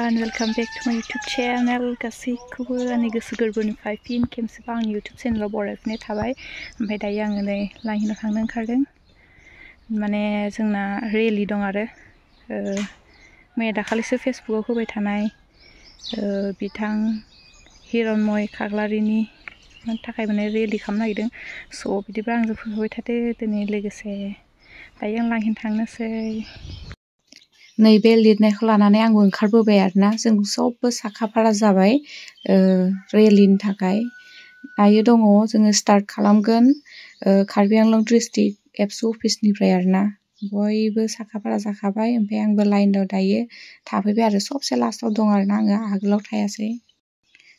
everyone, welcome back to my YouTube channel. गासैखौबो आंनि गोसो गोरबोनिफ्राय फिन खेबसेबाव आंनि YouTube channel आव बरायफिननाय थाबाय। ओमफ्राय दायो आङो नै लाइनाव थांनो ओंखारदों। माने जोंना रेलि दं आरो मैया दाखालिसो फेसबुकआव होबाय थानाय बिथां हिरण्मय खाग्लारिनि थाखाय माने रेलि खालामनो नागिरदों। स' बिदिब्ला आंजों फैबाय थादो दिनै लोगोसे। दायो आं लाइन थांनोसै। नैबे लिरनायखौ लानानै आंबो ओंखारबोबाय आरोना। जों सबबो साखाफारा जाबाय रेलिनि थाखाय। दायो दङ जोङो स्टार्ट खालामगोन कार्बि आंलं डिस्ट्रिक्ट एबसु अफिसनिफ्राय आरोना। बयबो साखाफारा जाखाबाय। ओमफ्राय आंबो लाइनाव दायो थाफैबाय आरो सबसे लास्टाव दं आरोना आङो आगोलाव थायासै।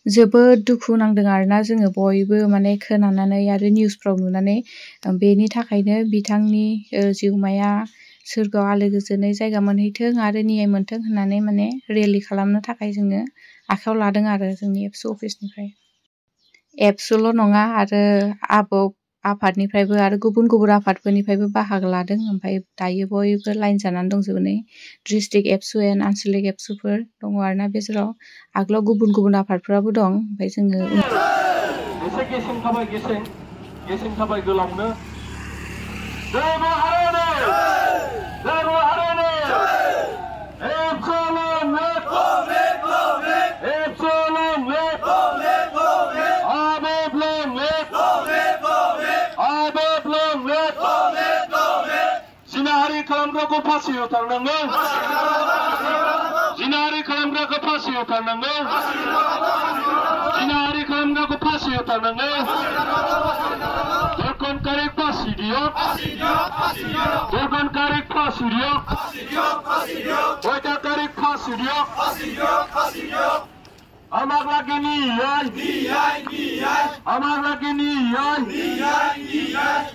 जोबोद दुखु नांदों आरोना जोङो बयबो माने खोनानानै आरो निउसफ्राव नुनानै। बेनि थाखायनो बिथांनि जिउमाया सोरगोआव आलो गोजोनै जायगा मोनहैथों आरो नियाय मोनथों होननानै माने रेलि खालामनो थाखाय जोङो आखायाव लादों आरो जोंनि एबसु अफिसनिफ्राय। एबसुल' नङा आरो आफादनिफ्रायबो आरो गुबुन गुबुन आफादफोरनिफ्रायबो बाहागो लादों। ओमफ्राय दायो बयबो लाइन जानानै दंजोबो नै डिस्ट्रिक्ट एबसु एन्ड आनसलिक एबसुफोर दङ आरोना बे जेराव। आगोलाव गुबुन गुबुन आफादफोराबो दं। ओमफ्राय जोङो गेसें थाबाय गोलावनो जिनाहारि खालामग्राखौ फासियाव थांनांगौ। जिनाहारि खालामग्राखौ फासियाव थांनांगौ। जिनाहारि खालामग्राखौ फासियाव थांनांगौ। दरखनकारि फासि दियो। दरखनकारि फासि दियो। हत्याकारि फासि दियो। আমার লাগে নিয়াই আমার লাগে নিয়াই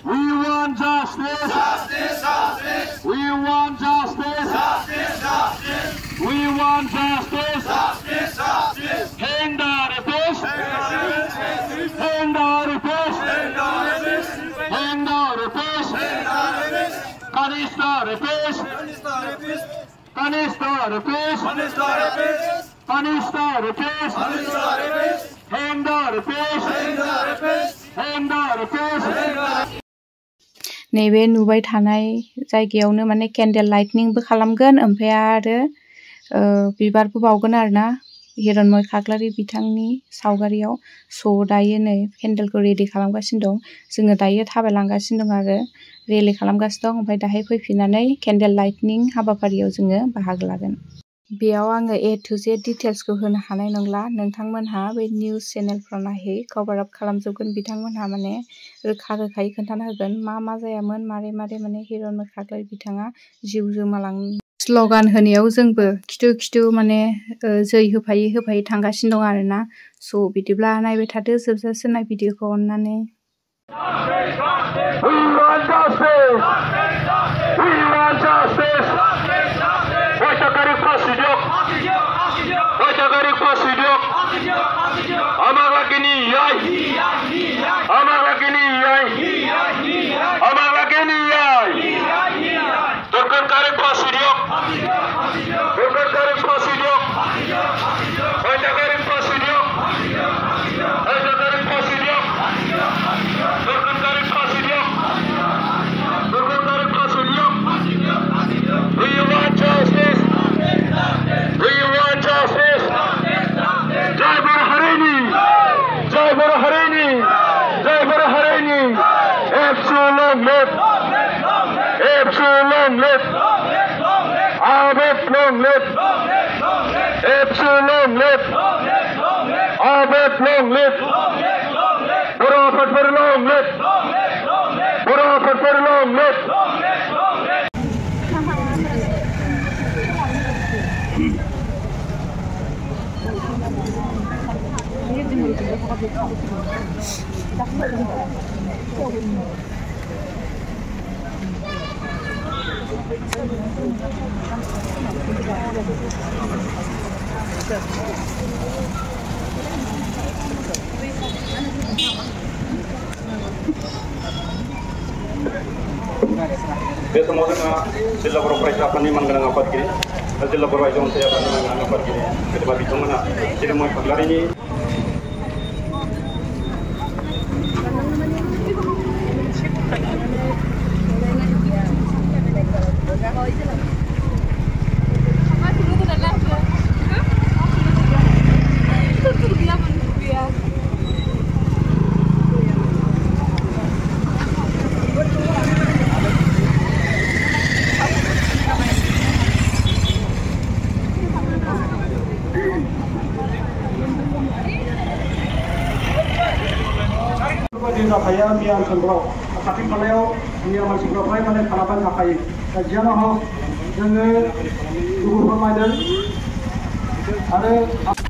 we want justice we want justice we want justice hang the rapist hang the rapist hang the rapist punish the rapist punish the rapist punish the rapist hang the rapist hang the rapist नैबे नुबाय थानाय जायगायावनो माने candle लाइटनिंबो खालामगोन। ओमफ्राय आरो बिबारबो बावगोन आरोना हिरण्मय खाग्लारि बिथांनि सावगारियाव। स' दायो नै केन्डेलखौ रेडि खालामगासिनो दं। जोङो दायो थाबायलांगासिनो दं आरो रेलि खालामगासिनो दं। ओमफ्राय दाहाय फैफिननानै केन्डेल लाइटनिं हाबाफारियाव जोङो बाहागो लागोन। बेयाव आङो ए टु जेड डिटेल्सखौ होनो हानाय नंला। नोंथांमोनहा बे निउस चेनेलफ्राव नायहै कभार आप खालामजोबगोन। बिथांमोनहा माने रोखा रोखायै खोन्थाना होगोन मा जायामोन मारै माने हिरण्मय खाग्लारि बिथाङा जिउ गोमालां। स्ल'गान होनायाव जोंबो खिथु माने जै होफायै थांगासिनो दं आरोना। स' बिदिब्ला नायबाय थादो जोबजासे नाय भिडिअखौ अननानै। We want justice! We want justice! Hotyaकारि फासि दियो। हत्याकारि फासि दियो। আমার লাগে নিয়াই আমার লাগে নিয়াই আমার লাগে নিয়াই দরকারকারি ফাসি দিও। দরকারকারি ফাসি দিও। হত্যাকারি ফাসি দিও। হত্যাকারি ফাসি দিও। দরকারকারি ফাসি দিও। দরকারকারি ফাসি দিও। We want justice. We want justice. জয় বড় হরিণী জয় বড় হরিণী জয় বড় হরিণী এবসু লং লিভ এবসু লং লিভ আবেদ লং লিভ এবসু লং লিভ আবেদ লং লিভ বড় আফাদ লং লিভ বড় আফাদ লং লিভ Bे समाव जोङो जिल्ला बर' फरायसा आफादनि मानगोनां आफादगिरि जिल्ला बर' आइजो अनसाय आफादगिरि गेदेमा बिथांमोना चिरमय फाग्लारिनि जाथाया मैया ओनसोलफोराव खाथि खालायाव मैया मानसिफ्रा फ्राय माने खालामबाय थाखायो दा जियानो हक जोङो दुखु फोरमायदों आरो